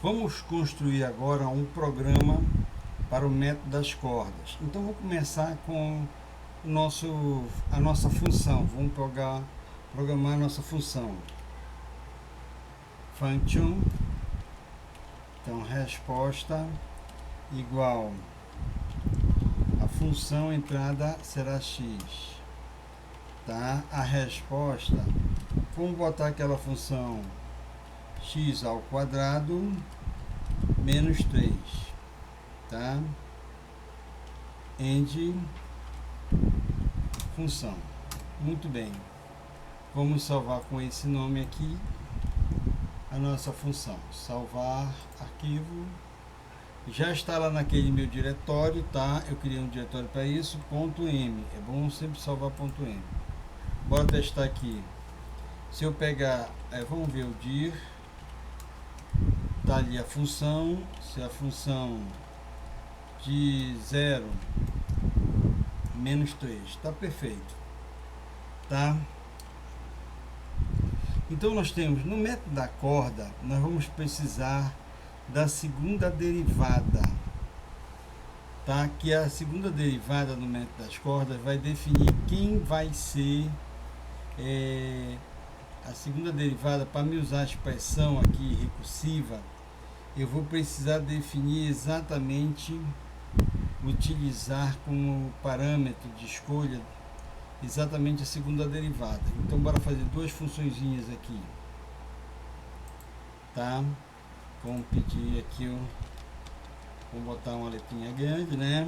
Vamos construir agora um programa para o método das cordas. Então vou começar com a nossa função. Vamos programar a nossa função. Function, então resposta igual a função entrada será x, tá? A resposta, vamos botar aquela função x ao quadrado menos 3, tá? End função. Muito bem, vamos salvar com esse nome aqui a nossa função. Salvar arquivo, já está lá naquele meu diretório, tá? Eu criei um diretório para isso, .m, é bom sempre salvar .m. Bora testar aqui. Se eu pegar, vamos ver o dir, tá ali a função, se a função de 0 menos 3, tá perfeito, tá? Então nós temos, no método da corda, nós vamos precisar da segunda derivada, tá? Que a segunda derivada no método das cordas vai definir quem vai ser a segunda derivada. Para me usar a expressão aqui recursiva, eu vou precisar definir exatamente, utilizar como parâmetro de escolha exatamente a segunda derivada. Então bora fazer duas funçõezinhas aqui, tá? Vamos pedir aqui, vou botar uma letrinha grande, né?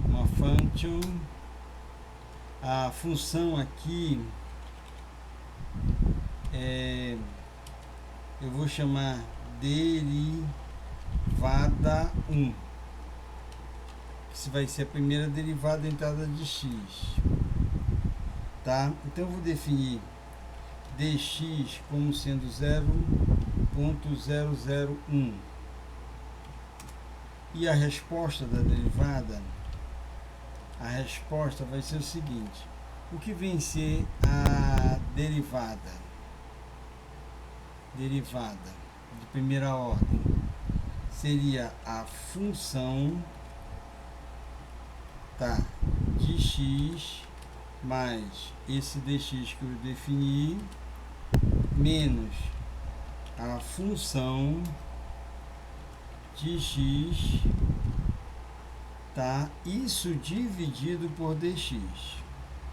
Uma function. A função aqui eu vou chamar derivada 1, que vai ser a primeira derivada da entrada de x, tá? Então eu vou definir dx como sendo 0.001 e a resposta da derivada, a resposta vai ser o seguinte: o que vem ser a derivada de primeira ordem seria a função, tá, de x mais esse dx que eu defini menos a função de x, tá, isso dividido por dx,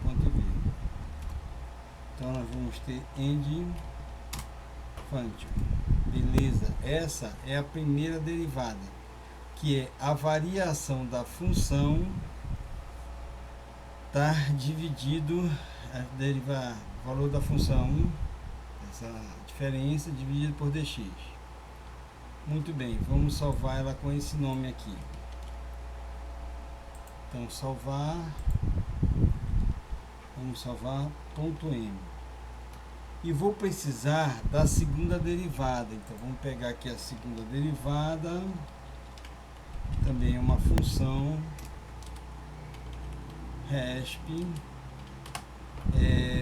ponto e vírgula. Então nós vamos ter end function. Beleza, essa é a primeira derivada, que é a variação da função, tá, dividido o valor da função, essa diferença dividido por dx. Muito bem, vamos salvar ela com esse nome aqui. Então salvar, vamos salvar .m. E vou precisar da segunda derivada. Então vamos pegar aqui a segunda derivada, também é uma função resp,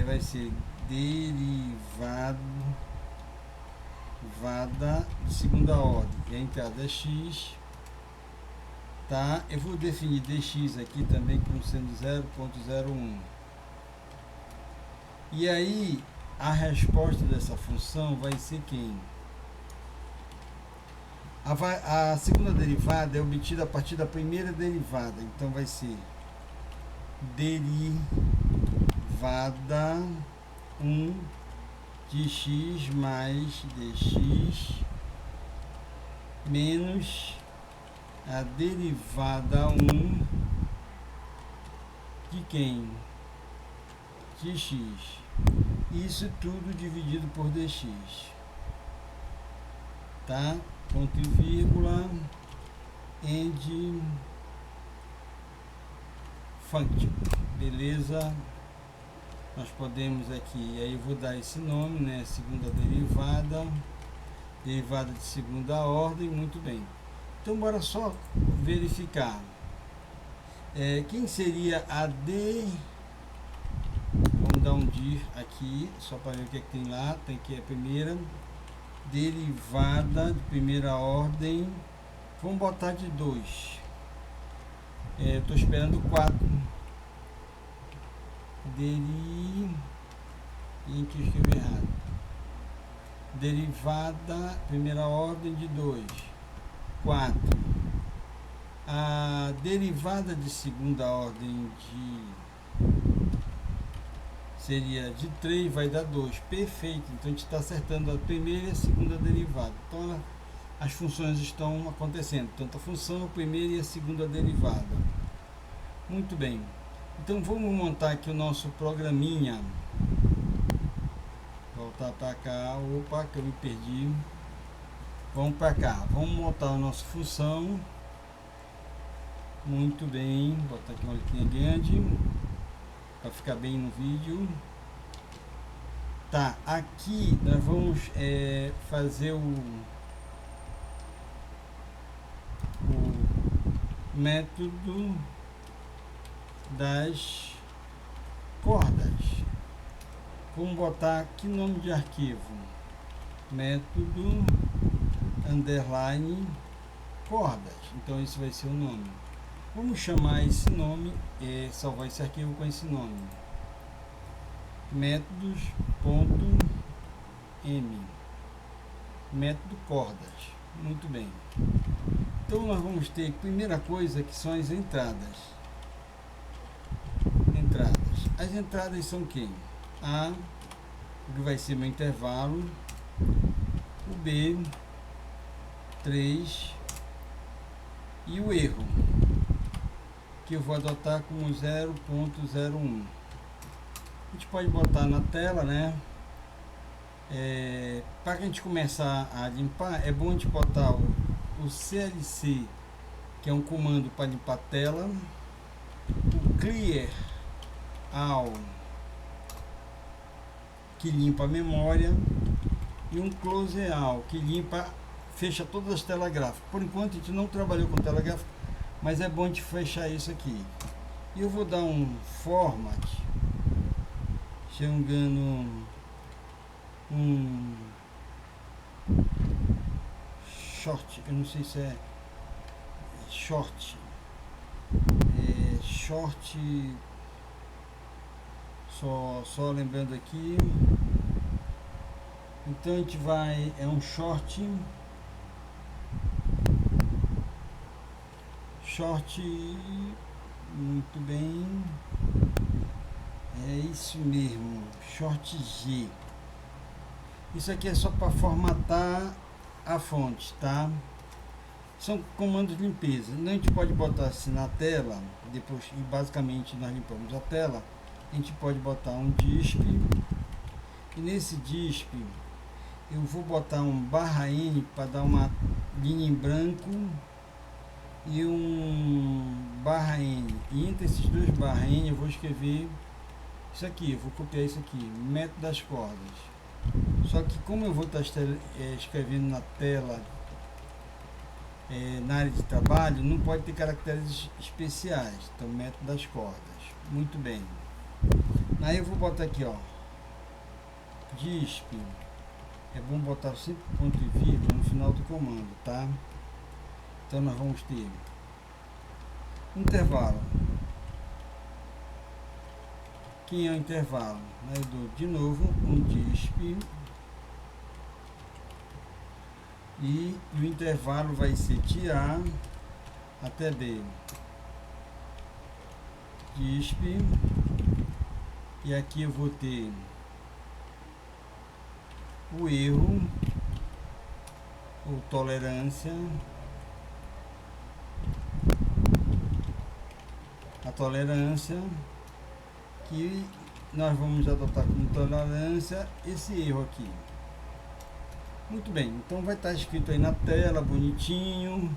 vai ser derivada de segunda ordem, e a entrada é x, tá? Eu vou definir dx aqui também como sendo 0.01. E aí a resposta dessa função vai ser quem? A segunda derivada é obtida a partir da primeira derivada, então vai ser derivada 1 de x mais dx menos a derivada 1 de quem? De x. Isso tudo dividido por dx, tá? Ponto e vírgula, end function. Beleza? Nós podemos aqui, aí eu vou dar esse nome, né? Segunda derivada de segunda ordem. Muito bem. Então bora só verificar quem seria a vamos dar um dir aqui só para ver o que é que tem lá. Tem que a primeira derivada de primeira ordem, vamos botar de 2. Eu estou esperando 4. E aqui eu escrevi errado. Derivada, primeira ordem de 2. 4. A derivada de segunda ordem seria de 3, vai dar 2. Perfeito. Então a gente está acertando a primeira e a segunda derivada. Então as funções estão acontecendo. Tanto a função, a primeira e a segunda derivada. Muito bem. Então vamos montar aqui o nosso programinha. Voltar para cá. Opa, que eu me perdi. Vamos para cá. Vamos montar a nossa função. Muito bem. Vou botar aqui uma letrinha grande para ficar bem no vídeo. Tá, aqui nós vamos fazer o método das cordas. Vamos botar que nome de arquivo? Método underline cordas. Então esse vai ser o nome. Vamos chamar esse nome, salvar esse arquivo com esse nome. Métodos.m. Método cordas. Muito bem. Então nós vamos ter, primeira coisa, que são as entradas. As entradas são quem? A, que vai ser meu intervalo, o B, 3 e o erro, que eu vou adotar como 0.01. A gente pode botar na tela, né? Para a gente começar a limpar, é bom a gente botar o CLC, que é um comando para limpar a tela, o Clear All, que limpa a memória, e um Close All, que fecha todas as telas gráficas. Por enquanto a gente não trabalhou com tela gráfica, mas é bom a gente fechar isso aqui. E eu vou dar um format, chegando um short, eu não sei se é short, só lembrando aqui. Então a gente vai, um short, muito bem, é isso mesmo, short G. Isso aqui é só para formatar a fonte, tá? São comandos de limpeza. A gente pode botar assim na tela, depois, e basicamente nós limpamos a tela. A gente pode botar um disp, e nesse disp eu vou botar um /n para dar uma linha em branco e um /n, e entre esses dois /n eu vou escrever isso aqui, eu vou copiar isso aqui, método das cordas. Só que como eu vou estar escrevendo na tela, na área de trabalho, não pode ter caracteres especiais. Então método das cordas. Muito bem. Aí eu vou botar aqui, ó, disp. É bom botar sempre ponto e vírgula no final do comando, tá? Então nós vamos ter intervalo. Quem é o intervalo? Aí eu dou de novo um disp, e o intervalo vai ser de A até B. Disp, e aqui eu vou ter o erro, ou tolerância, a tolerância, que nós vamos adotar como tolerância esse erro aqui. Muito bem, então vai estar escrito aí na tela, bonitinho,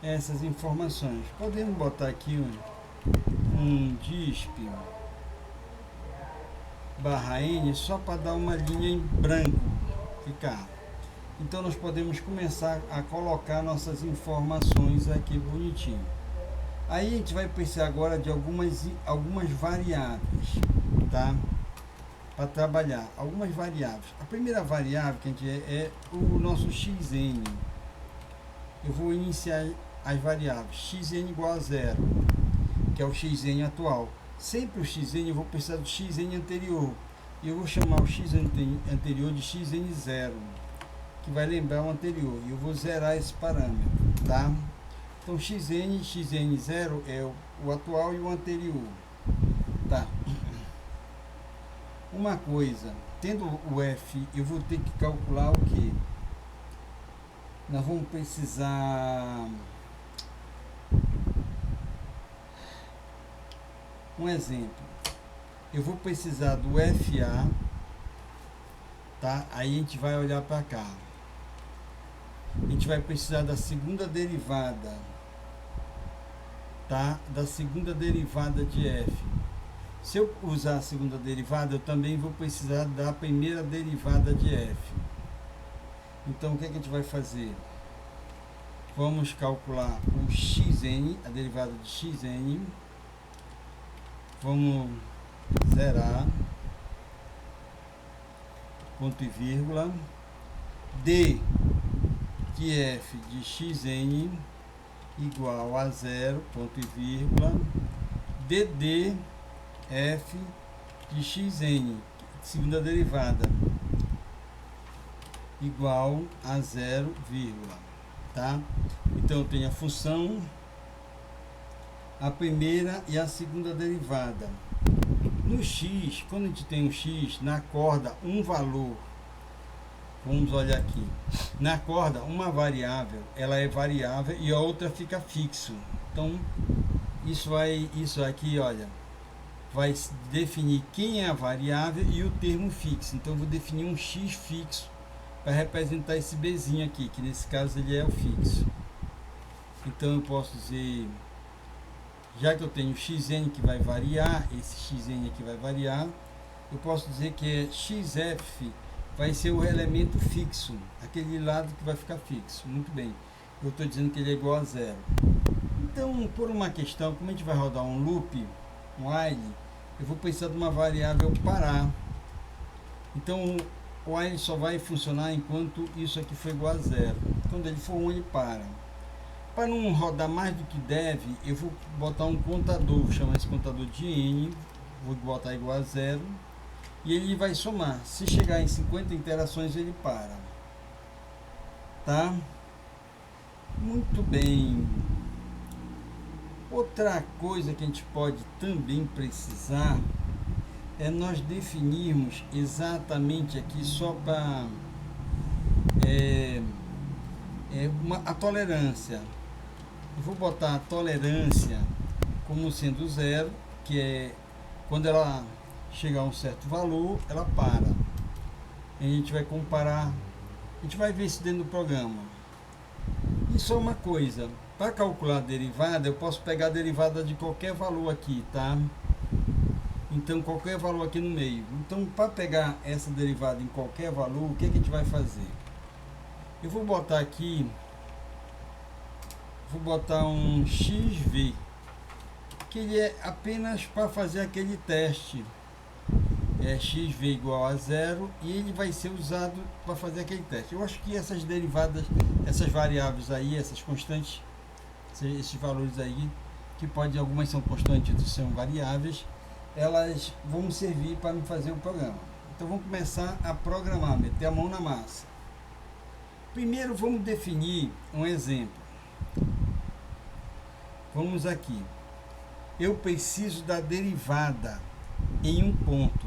essas informações. Podemos botar aqui um disp /n só para dar uma linha em branco ficar. Então nós podemos começar a colocar nossas informações aqui bonitinho. Aí a gente vai precisar agora de algumas variáveis, tá? para trabalhar algumas variáveis. A primeira variável que a gente é o nosso xn. Eu vou iniciar as variáveis. Xn igual a zero, que é o xn atual. Sempre o xn eu vou precisar do xn anterior. E eu vou chamar o x anterior de xn0, que vai lembrar o anterior. E eu vou zerar esse parâmetro, tá? Então xn0 é o atual e o anterior, tá? Uma coisa, tendo o f, eu vou ter que calcular o que? Nós vamos precisar... Um exemplo. Eu vou precisar do FA, tá? Aí a gente vai olhar para cá. A gente vai precisar da segunda derivada, tá? Da segunda derivada de f. Se eu usar a segunda derivada, eu também vou precisar da primeira derivada de f. Então, o que é que a gente vai fazer? Vamos calcular o xn, a derivada de xn. Vamos zerar, ponto e vírgula, d de f de xn igual a zero, ponto e vírgula, dd f de xn, segunda derivada, igual a zero, vírgula, tá? Então eu tenho a função, a primeira e a segunda derivada. No x, quando a gente tem um x, na corda um valor, vamos olhar aqui, na corda uma variável, ela é variável e a outra fica fixo. Então isso aqui, olha, vai definir quem é a variável e o termo fixo. Então eu vou definir um x fixo para representar esse bzinho aqui, que nesse caso ele é o fixo. Então eu posso dizer, já que eu tenho xn que vai variar, esse xn aqui vai variar, eu posso dizer que xf vai ser o elemento fixo, aquele lado que vai ficar fixo. Muito bem, eu estou dizendo que ele é igual a zero. Então, por uma questão, como a gente vai rodar um loop, um while, eu vou precisar de uma variável parar. Então, o while só vai funcionar enquanto isso aqui for igual a zero. Quando ele for 1, ele para. Para não rodar mais do que deve, eu vou botar um contador, vou chamar esse contador de n, vou botar igual a zero, e ele vai somar. Se chegar em 50 interações, ele para. Tá? Muito bem. Outra coisa que a gente pode também precisar é nós definirmos exatamente aqui, só para a tolerância. Eu vou botar a tolerância como sendo zero, que é quando ela chegar a um certo valor, ela para. E a gente vai comparar, a gente vai ver isso dentro do programa. E só uma coisa, para calcular a derivada, eu posso pegar a derivada de qualquer valor aqui, tá? Então, qualquer valor aqui no meio. Então, para pegar essa derivada em qualquer valor, o que a gente vai fazer? Eu vou botar aqui, vou botar um xv, que ele é apenas para fazer aquele teste. É xv igual a zero, e ele vai ser usado para fazer aquele teste. Eu acho que essas derivadas, essas variáveis aí, essas constantes, esses valores aí, que pode, algumas são constantes, outras são variáveis, elas vão servir para me fazer o programa. Então vamos começar a programar, meter a mão na massa. Primeiro vamos definir um exemplo. Vamos aqui. Eu preciso da derivada em um ponto,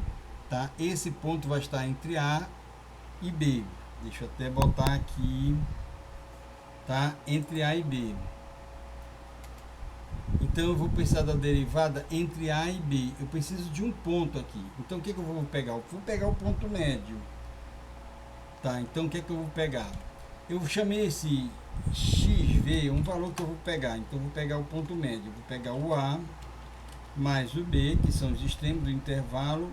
tá? Esse ponto vai estar entre A e B. Deixa eu até botar aqui, tá? Entre A e B. Então eu vou precisar da derivada entre A e B. Eu preciso de um ponto aqui. Então o que eu vou pegar? Eu vou pegar o ponto médio. Tá? Então o que eu vou pegar? Eu chamei esse xv, um valor que eu vou pegar. Então eu vou pegar o ponto médio. Eu vou pegar o A mais o B, que são os extremos do intervalo.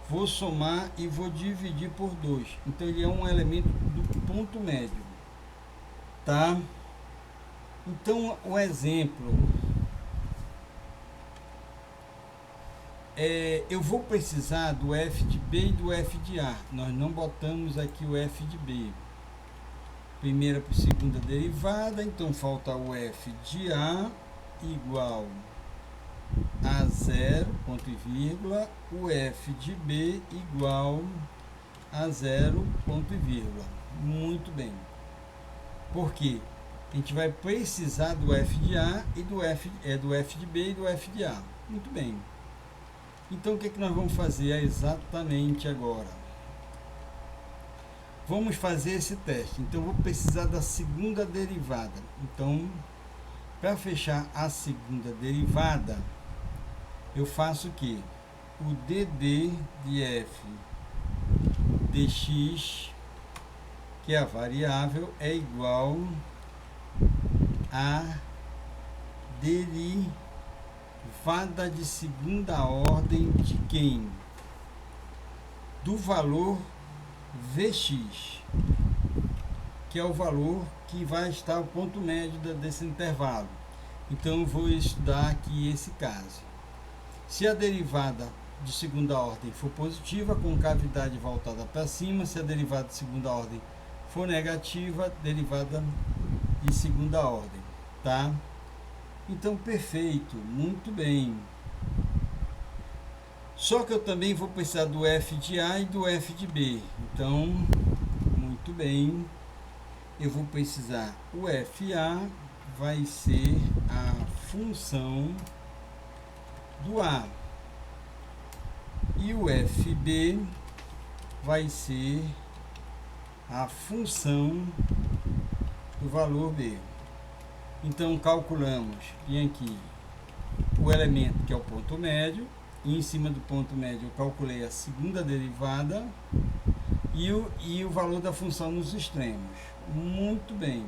Vou somar e vou dividir por 2. Então ele é um elemento do ponto médio. Tá? Então o exemplo eu vou precisar do f de b e do f de a. Nós não botamos aqui o f de b. Primeira por segunda derivada, então falta o f de a igual a 0, ponto e vírgula, o f de b igual a 0, ponto e vírgula. Muito bem. Por quê? A gente vai precisar do f de a e do f de b e do f de a. Muito bem. Então, o que nós vamos fazer exatamente agora? Vamos fazer esse teste. Então, eu vou precisar da segunda derivada. Então, para fechar a segunda derivada, eu faço o quê? O dd de f dx, que é a variável, é igual a derivada de segunda ordem de quem? Do valor Vx, que é o valor que vai estar o ponto médio desse intervalo. Então, eu vou estudar aqui esse caso. Se a derivada de segunda ordem for positiva, com cavidade voltada para cima. Se a derivada de segunda ordem for negativa, derivada de segunda ordem, tá? Então, perfeito, muito bem. Só que eu também vou precisar do f de a e do f de b. Então, muito bem, eu vou precisar o fa vai ser a função do a e o fb vai ser a função do valor b. Então, calculamos bem aqui o elemento que é o ponto médio, e em cima do ponto médio eu calculei a segunda derivada e o valor da função nos extremos. Muito bem.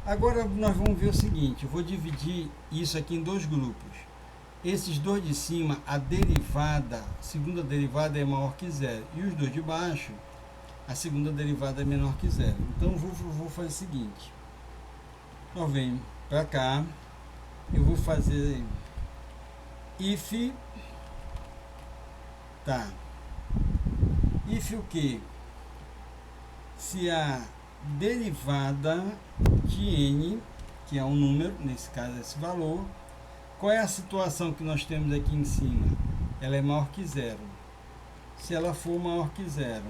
Agora nós vamos ver o seguinte, eu vou dividir isso aqui em dois grupos. Esses dois de cima, a derivada, a segunda derivada é maior que zero, e os dois de baixo, a segunda derivada é menor que zero. Então, vou fazer o seguinte, nós vem para cá, eu vou fazer if, tá, if o que? Se a derivada de n, que é um número, nesse caso esse valor, qual é a situação que nós temos aqui em cima? Ela é maior que zero. Se ela for maior que zero,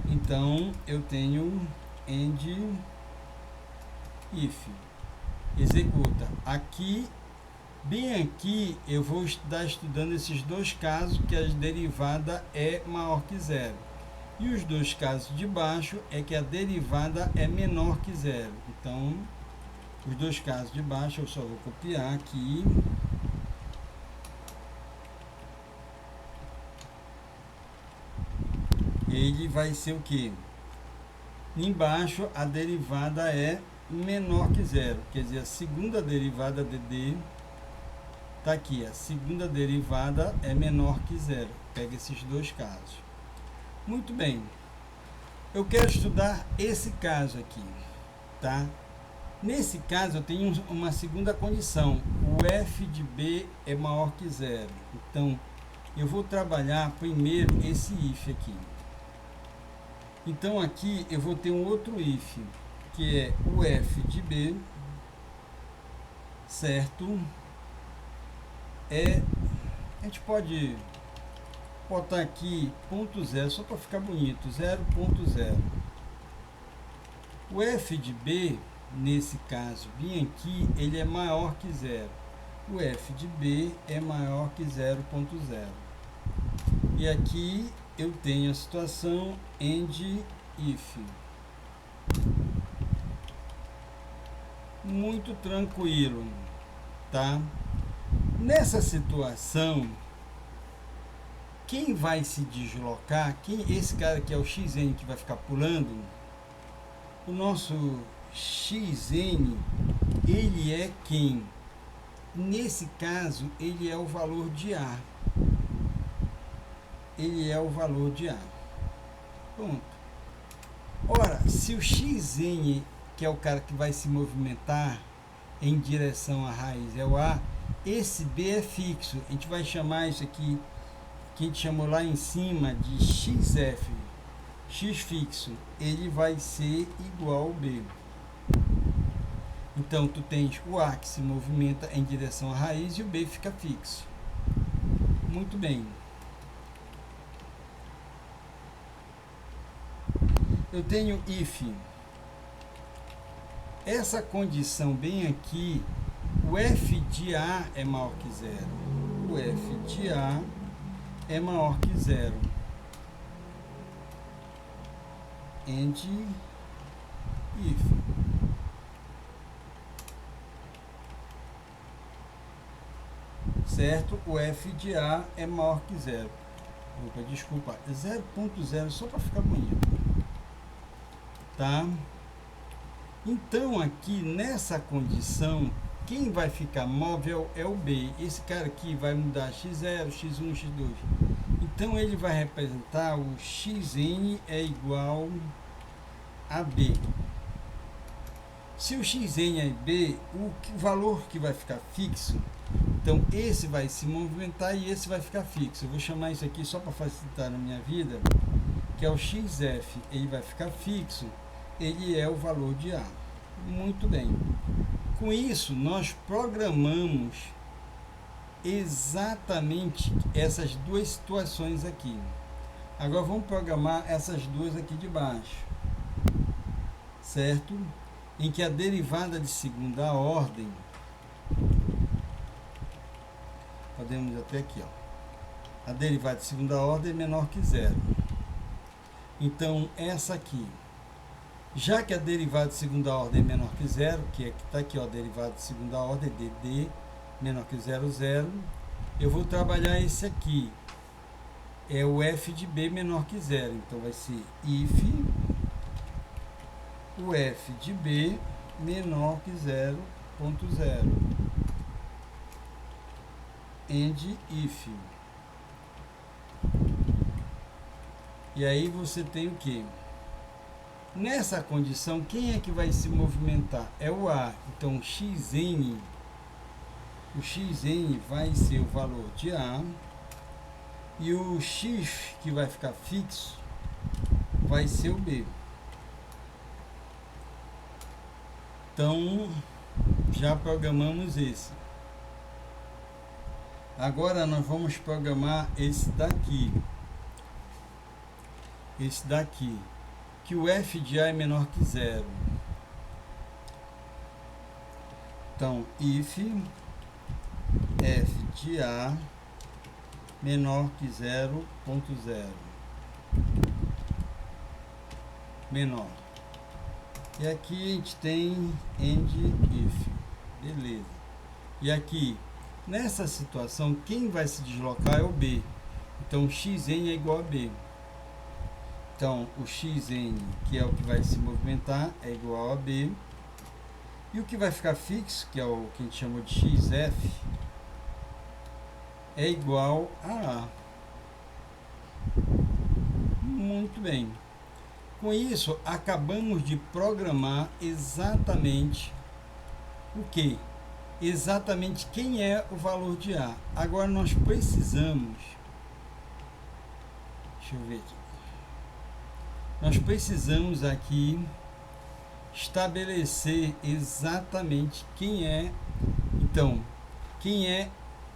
então eu tenho end if. Executa. Aqui, bem aqui, eu vou estar estudando esses dois casos que a derivada é maior que zero. E os dois casos de baixo é que a derivada é menor que zero. Então, os dois casos de baixo eu só vou copiar aqui. Ele vai ser o que? Embaixo a derivada é menor que zero. Quer dizer, a segunda derivada de d está aqui. A segunda derivada é menor que zero. Pega esses dois casos. Muito bem. Eu quero estudar esse caso aqui, tá? Nesse caso, eu tenho uma segunda condição. O f de b é maior que zero. Então, eu vou trabalhar primeiro esse if aqui. Então, aqui eu vou ter um outro if, que é o f de b, certo? A gente pode botar aqui ponto zero, só para ficar bonito, 0.0. O f de b, nesse caso, bem aqui, ele é maior que zero. O f de b é maior que 0.0. E aqui eu tenho a situação end if. Muito tranquilo, tá? Nessa situação, quem vai se deslocar, esse cara que é o xn que vai ficar pulando, o nosso xn, ele é quem? Nesse caso, ele é o valor de A. Ele é o valor de A. Pronto. Ora, se o xn, que é o cara que vai se movimentar em direção à raiz, é o A, esse B é fixo. A gente vai chamar isso aqui, que a gente chamou lá em cima de XF, X fixo. Ele vai ser igual ao B. Então, tu tens o A que se movimenta em direção à raiz e o B fica fixo. Muito bem. Eu tenho if. Essa condição bem aqui, o f de A é maior que zero. O f de A é maior que zero. And if. Certo? O f de A é maior que zero. Opa, desculpa, 0.0, só para ficar bonito. Tá? Então, aqui nessa condição, quem vai ficar móvel é o B. Esse cara aqui vai mudar x0, x1, x2. Então, ele vai representar o xn é igual a B. Se o xn é B, o valor que vai ficar fixo, então esse vai se movimentar e esse vai ficar fixo. Eu vou chamar isso aqui só para facilitar na minha vida, que é o xf. Ele vai ficar fixo. Ele é o valor de A. Muito bem. Com isso, nós programamos exatamente essas duas situações aqui. Agora vamos programar essas duas aqui de baixo. Certo? Em que a derivada de segunda ordem, podemos até aqui, ó. A derivada de segunda ordem é menor que zero. Então, essa aqui, já que a derivada de segunda ordem é menor que zero, que está aqui, ó, a derivada de segunda ordem, dd, menor que 0, 0, eu vou trabalhar esse aqui, é o f de b menor que zero. Então, vai ser if o f de b menor que 0.0 and if. E aí você tem o que? Nessa condição, quem é que vai se movimentar? É o A. Então, xn, o xn vai ser o valor de A, e o x, que vai ficar fixo, vai ser o B. Então, já programamos esse. Agora, nós vamos programar esse daqui. Esse daqui. Que o f de A é menor que zero. Então, if f de A menor que 0.0 menor. E aqui a gente tem and if. Beleza. E aqui, nessa situação, quem vai se deslocar é o B. Então, xn é igual a B. Então, o xn, que é o que vai se movimentar, é igual a B. E o que vai ficar fixo, que é o que a gente chamou de xf, é igual a A. Muito bem. Com isso, acabamos de programar exatamente o que? Exatamente quem é o valor de A. Agora, nós precisamos... Deixa eu ver aqui. Nós precisamos aqui estabelecer exatamente quem é. Então, quem é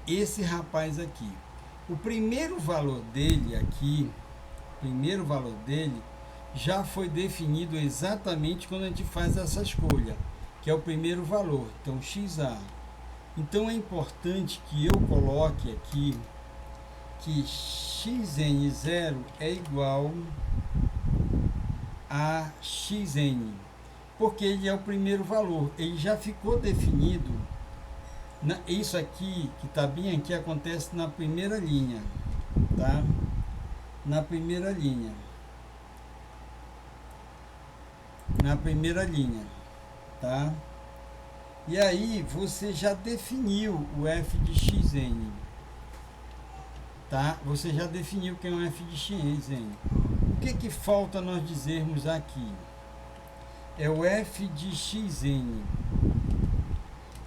esse rapaz aqui? O primeiro valor dele aqui, já foi definido exatamente quando a gente faz essa escolha, que é o primeiro valor, então XA. Então é importante que eu coloque aqui que xn0 é igual a xn, porque ele é o primeiro valor, ele já ficou definido. Isso aqui, que está bem aqui, acontece na primeira linha, tá? Na primeira linha, tá? E aí, você já definiu o f de xn, tá? Você já definiu quem é o f de xn. O que falta nós dizermos aqui? É o f de xn.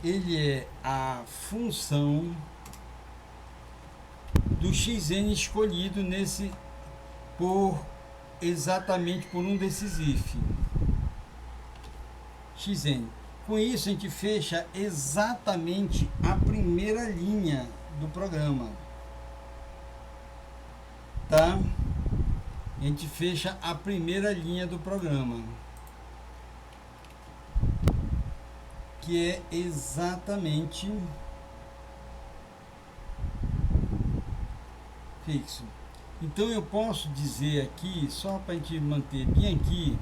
ele é a função do xn escolhido exatamente por um desses if. Xn. Com isso a gente fecha exatamente a primeira linha do programa. Tá? A gente fecha a primeira linha do programa, que é exatamente fixo. Então eu posso dizer aqui, só para a gente manter bem aqui,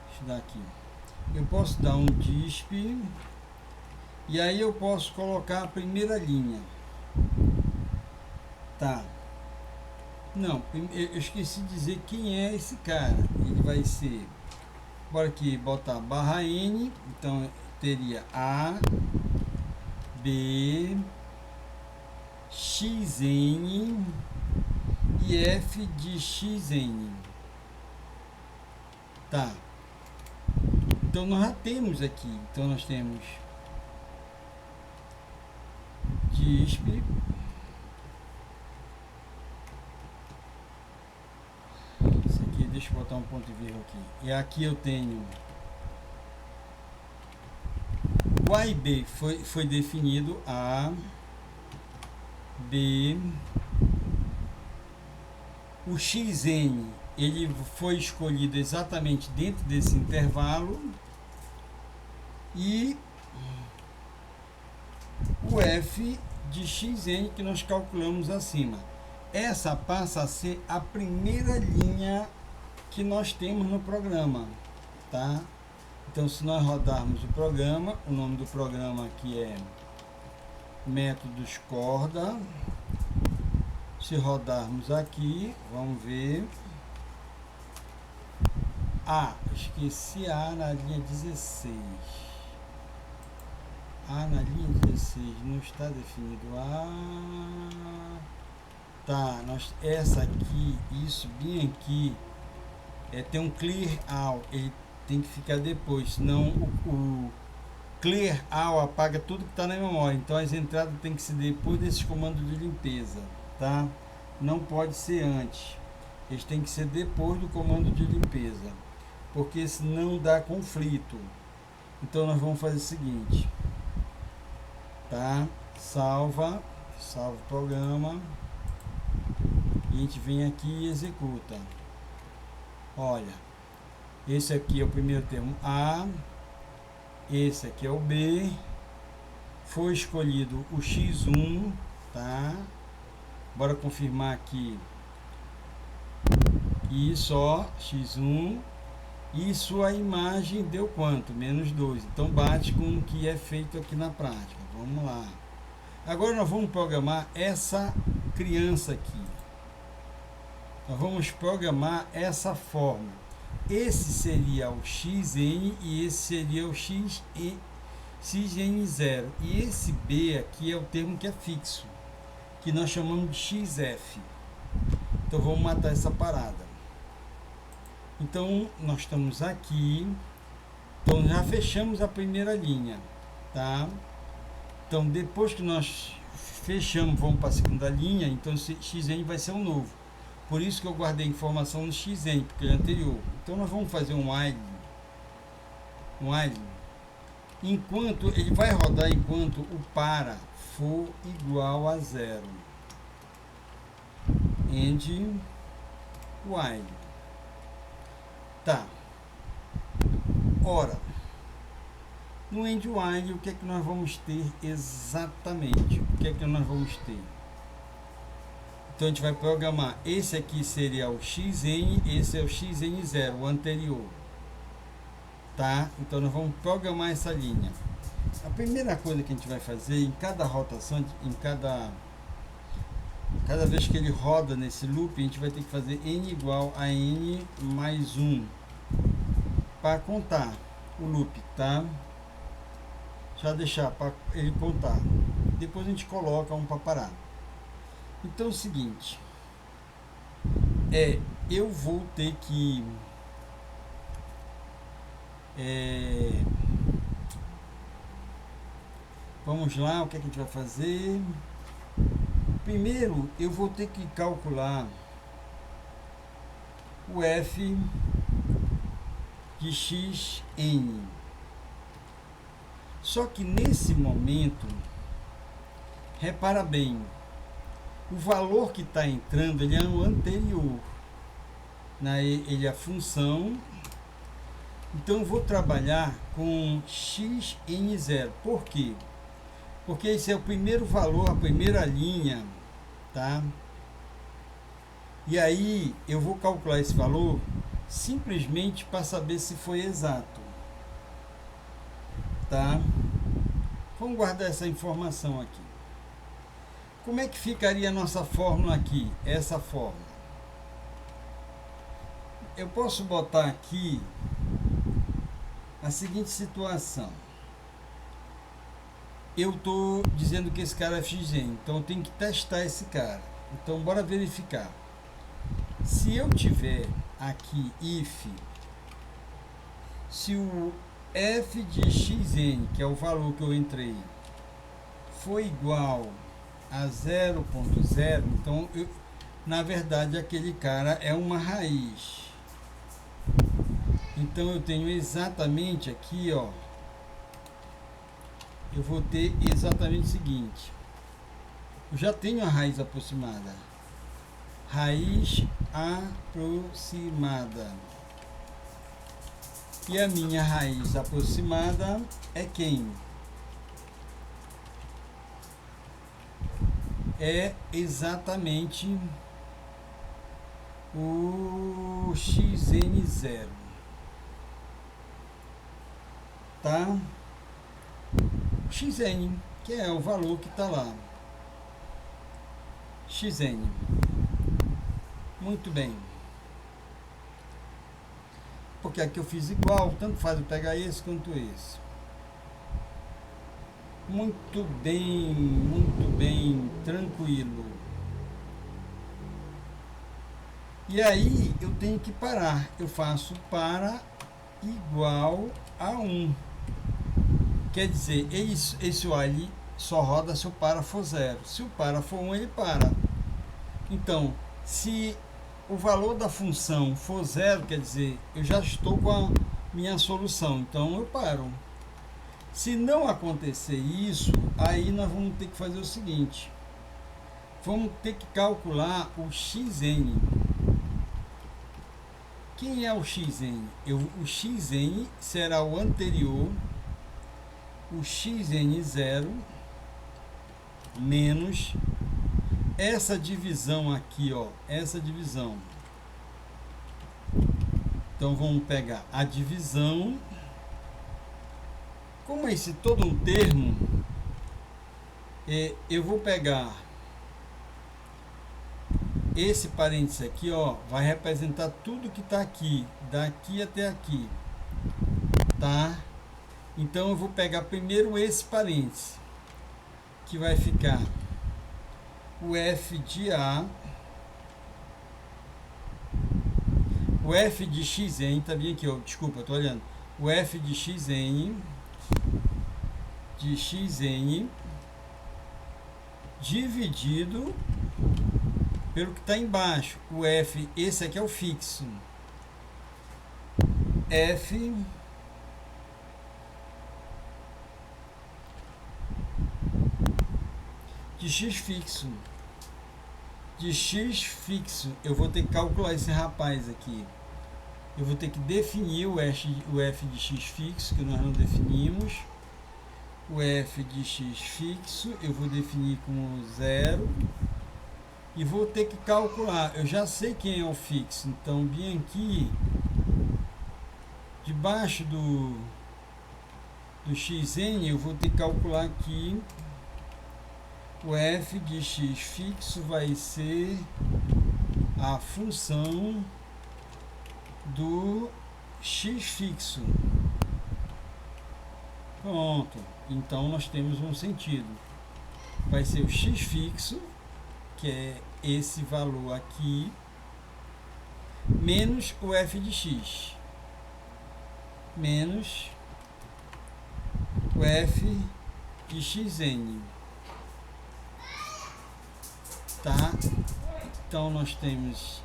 deixa eu dar aqui, eu posso dar um disp, e aí eu posso colocar a primeira linha. Tá. Não, eu esqueci de dizer quem é esse cara. Ele vai ser, bora aqui botar barra N, então teria A, B, XN e F de XN. Tá. Então nós já temos aqui, então nós temos disp, deixa eu botar um ponto e vírgula aqui. E aqui eu tenho o A e B foi definido A, B, o XN ele foi escolhido exatamente dentro desse intervalo e o F de XN que nós calculamos acima. Essa passa a ser a primeira linha que nós temos no programa, tá? Então, se nós rodarmos o programa, o nome do programa aqui é métodos corda. Se rodarmos aqui, vamos ver. Esqueci a na linha 16. A na linha 16 não está definido. Tá, essa aqui, isso bem aqui, tem um clear all, ele tem que ficar depois, senão o clear all apaga tudo que está na memória. Então as entradas tem que ser depois desses comandos de limpeza, tá? Não pode ser antes, eles têm que ser depois do comando de limpeza, porque senão dá conflito. Então nós vamos fazer o seguinte, tá? Salva o programa e a gente vem aqui e executa. Olha, esse aqui é o primeiro termo A, esse aqui é o B, foi escolhido o X1, tá? Bora confirmar aqui, e só X1, e sua imagem deu quanto? -2, então bate com o que é feito aqui na prática. Vamos lá, agora nós vamos programar essa criança aqui. Nós vamos programar essa forma. Esse seria o XN e esse seria o XN0. E esse B aqui é o termo que é fixo, que nós chamamos de XF. Então vamos matar essa parada. Então nós estamos aqui. Então já fechamos a primeira linha, tá? Então depois que nós fechamos, vamos para a segunda linha. Então esse XN vai ser um novo. Por isso que eu guardei a informação no XN, porque ele é anterior. Então nós vamos fazer um while. Enquanto ele vai rodar enquanto o para for igual a 0. End while. Tá. Ora, no end while o que é que nós vamos ter exatamente? O que é que nós vamos ter? Então a gente vai programar, esse aqui seria o XN, esse é o XN0, o anterior. Tá? Então nós vamos programar essa linha. A primeira coisa que a gente vai fazer em cada rotação, cada vez que ele roda nesse loop, a gente vai ter que fazer n igual a n mais 1 para contar o loop, tá? Já deixar para ele contar. Depois a gente coloca um para parar. Então é o seguinte, eu vou ter que Vamos lá, o que é que a gente vai fazer? Primeiro, eu vou ter que calcular o f de xn. Só que nesse momento, repara bem, o valor que está entrando, ele é o anterior, né? Ele é a função. Então eu vou trabalhar com xn0. Por quê? Porque esse é o primeiro valor, a primeira linha, tá? E aí eu vou calcular esse valor simplesmente para saber se foi exato, tá? Vamos guardar essa informação aqui. Como é que ficaria a nossa fórmula aqui? Essa fórmula. Eu posso botar aqui a seguinte situação. Eu estou dizendo que esse cara é xn, então eu tenho que testar esse cara. Então bora verificar. Se eu tiver aqui if, se o f de xn, que é o valor que eu entrei, for igual a 0.0, então na verdade aquele cara é uma raiz. Então eu tenho exatamente aqui, ó, eu vou ter exatamente o seguinte. Eu já tenho a raiz aproximada. Raiz aproximada. E a minha raiz aproximada é quem? É exatamente o xn0. Tá? Xn, que é o valor que está lá. Xn. Muito bem. Porque aqui eu fiz igual, tanto faz eu pegar esse quanto esse. Muito bem, tranquilo. E aí eu tenho que parar. Eu faço para igual a 1. Quer dizer, esse while só roda se o para for 0. Se o para for 1, ele para. Então, se o valor da função for 0, quer dizer, eu já estou com a minha solução. Então, eu paro. Se não acontecer isso, aí nós vamos ter que fazer o seguinte. Vamos ter que calcular o xn. Quem é o xn? O xn será o anterior, o xn0 menos essa divisão aqui, ó, essa divisão. Então vamos pegar a divisão. Como é esse todo um termo, eu vou pegar esse parênteses aqui, ó, vai representar tudo que está aqui, daqui até aqui, tá? Então eu vou pegar primeiro esse parênteses, que vai ficar o f de a, o f de xn, tá bem aqui, ó, desculpa, eu tô olhando, o f de xn dividido pelo que está embaixo, o f, esse aqui é o fixo, f de x fixo. De x fixo, eu vou ter que calcular esse rapaz aqui. Eu vou ter que definir o f de x fixo, que nós não definimos. O f de x fixo, eu vou definir como 0. E vou ter que calcular. Eu já sei quem é o fixo, então bem aqui, debaixo do xn, eu vou ter que calcular aqui. O f de x fixo vai ser a função do x fixo. Pronto. Então nós temos um sentido. Vai ser o x fixo, que é esse valor aqui, menos o f de x. menos o f de xn, tá? Então nós temos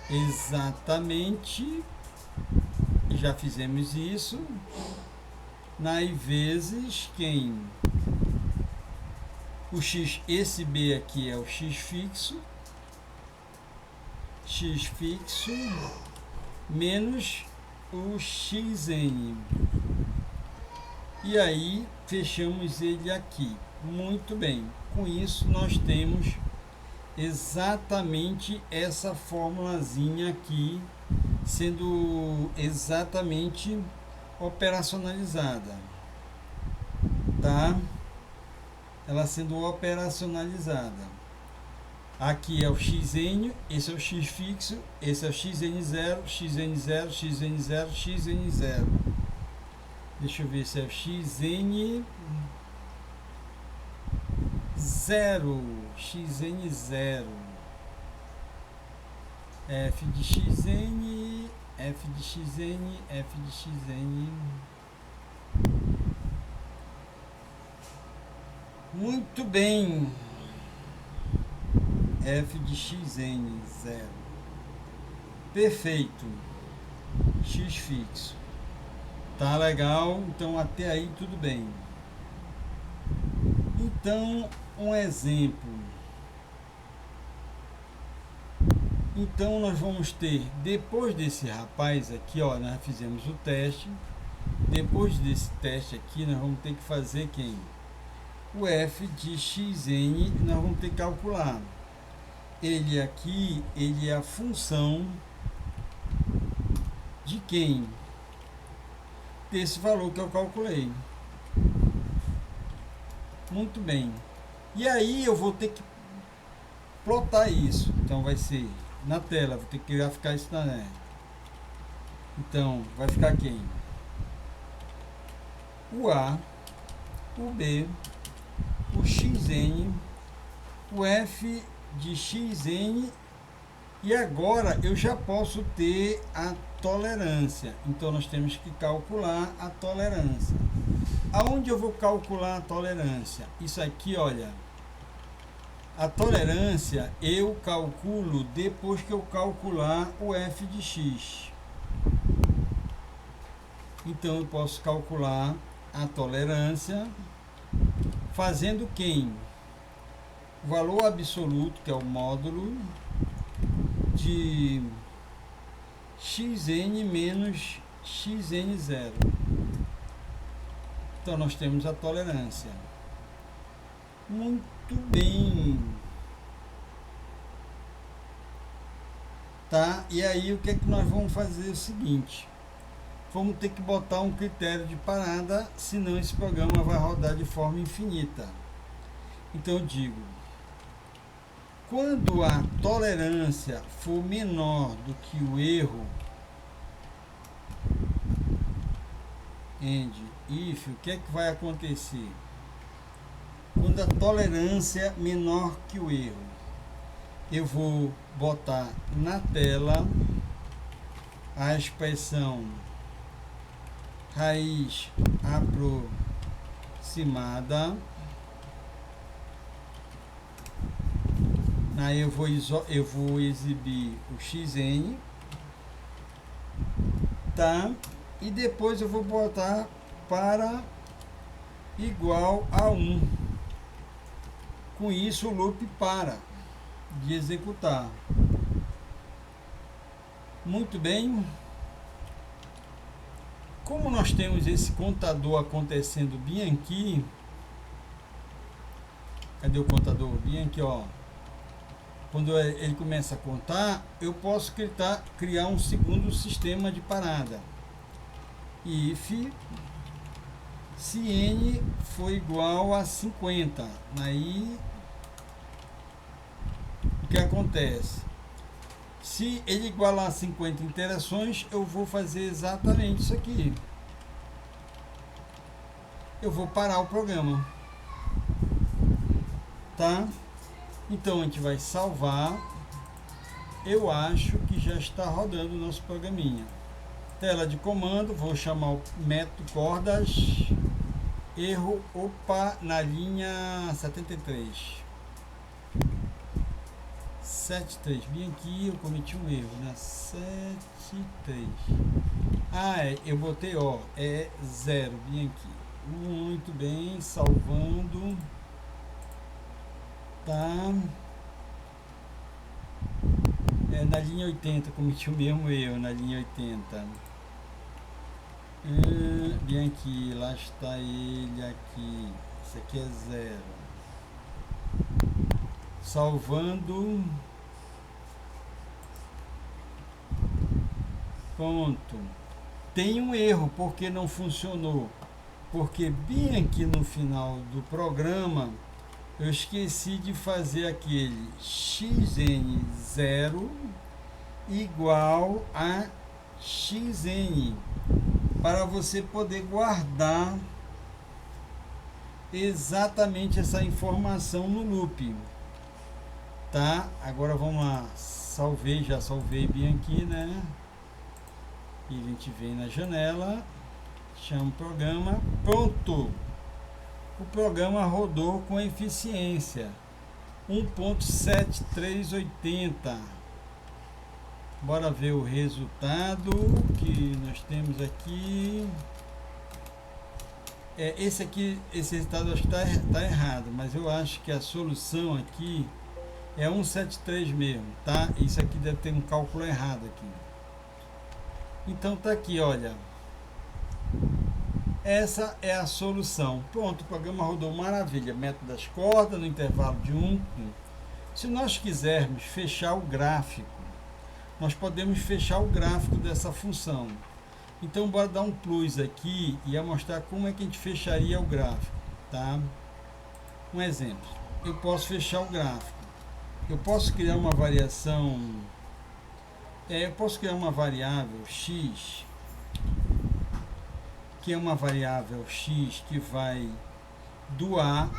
exatamente, já fizemos isso, nas vezes quem? O x, esse b aqui é o x fixo menos o xn. E aí fechamos ele aqui. Muito bem. Com isso nós temos exatamente essa formulazinha aqui sendo exatamente operacionalizada, tá? Ela sendo operacionalizada. Aqui é o xn, esse é o x fixo, esse é o xn0, xn0, xn0, xn0. Deixa eu ver se é o xn0, xn0, f de xn, f de xn, f de xn. Muito bem. F de xn, 0. Perfeito. X fixo. Tá legal? Então até aí tudo bem. Então, um exemplo. Então nós vamos ter, depois desse rapaz aqui, ó, nós fizemos o teste. Depois desse teste aqui, nós vamos ter que fazer quem? O f de xn, nós vamos ter que calcular. Ele aqui, ele é a função de quem? Desse valor que eu calculei. Muito bem. E aí eu vou ter que plotar isso. Então vai ser na tela, vou ter que graficar isso na net. Então vai ficar quem? O A, o B, o xn, o f de xn, e agora eu já posso ter a tolerância. Então nós temos que calcular a tolerância. Aonde eu vou calcular a tolerância? Isso aqui, olha. A tolerância eu calculo depois que eu calcular o f de x. Então eu posso calcular a tolerância fazendo quem? O valor absoluto, que é o módulo de xn menos xn0. Então nós temos a tolerância. Muito bem. Tá? E aí o que é que nós vamos fazer? O seguinte. Vamos ter que botar um critério de parada, senão esse programa vai rodar de forma infinita. Então eu digo, quando a tolerância for menor do que o erro, if, o que é que vai acontecer? Quando a tolerância é menor que o erro, eu vou botar na tela a expressão raiz aproximada. Aí eu vou exibir o xn, tá? E depois eu vou botar para igual a 1. Com isso o loop para de executar. Muito bem. Como nós temos esse contador acontecendo bem aqui, cadê o contador? Bem aqui, ó. Quando ele começa a contar, eu posso criar um segundo sistema de parada. If se n for igual a 50, aí o que acontece? Se ele igualar 50 interações, eu vou fazer exatamente isso aqui. Eu vou parar o programa. Tá? Então a gente vai salvar. Eu acho que já está rodando o nosso programinha. Tela de comando, vou chamar o método cordas, erro, opa, na linha 73. 73, bem aqui eu cometi um erro, né? 73. Eu botei ó, é 0, bem aqui. Muito bem, salvando. Tá. Na linha 80, cometi o mesmo erro, na linha 80. Bem aqui, lá está ele aqui. Isso aqui é 0. Salvando. Ponto. Tem um erro porque não funcionou. Porque bem aqui no final do programa eu esqueci de fazer aquele xn0 igual a xn, para você poder guardar exatamente essa informação no loop. Tá? Agora vamos lá. Já salvei bem aqui, né? E a gente vem na janela, chama o programa, pronto. O programa rodou com eficiência 1.7380. Bora ver o resultado que nós temos aqui. Esse resultado acho que está errado, mas eu acho que a solução aqui é 173 mesmo, tá? Isso aqui deve ter um cálculo errado aqui. Então tá aqui, olha. Essa é a solução. Pronto, o programa rodou maravilha. Método das cordas no intervalo de 1. Se nós quisermos fechar o gráfico, nós podemos fechar o gráfico dessa função. Então, bora dar um plus aqui e mostrar como é que a gente fecharia o gráfico, tá? Um exemplo. Eu posso fechar o gráfico. Eu posso criar uma variação. Eu posso criar uma variável x, que é uma variável x que vai do A,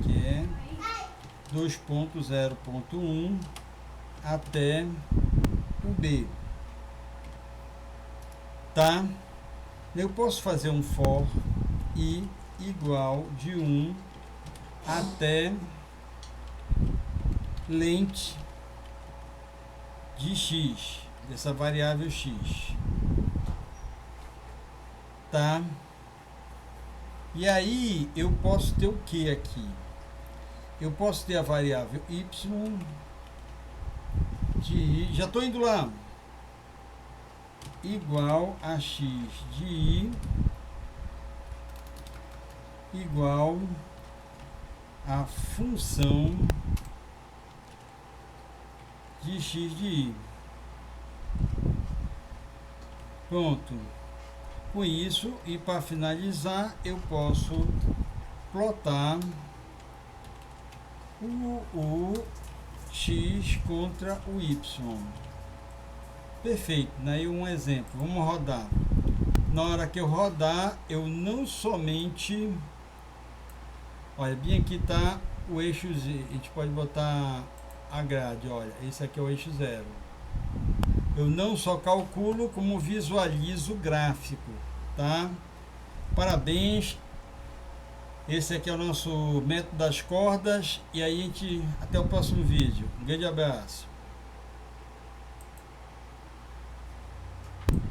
que é 2.0.1 até o B, tá? Eu posso fazer um for i igual de 1 até length de x, dessa variável x. Tá? E aí eu posso ter o que aqui? Eu posso ter a variável y de i, já estou indo lá, igual a x de i igual a função de x de i. Pronto. Com isso, e para finalizar, eu posso plotar o x contra o y. Perfeito, né? Um exemplo, vamos rodar. Na hora que eu rodar, eu não somente... Olha, bem aqui está o eixo Z. A gente pode botar a grade, olha, esse aqui é o eixo 0. Eu não só calculo, como visualizo o gráfico, tá? Parabéns. Esse aqui é o nosso método das cordas. E aí, até o próximo vídeo. Um grande abraço.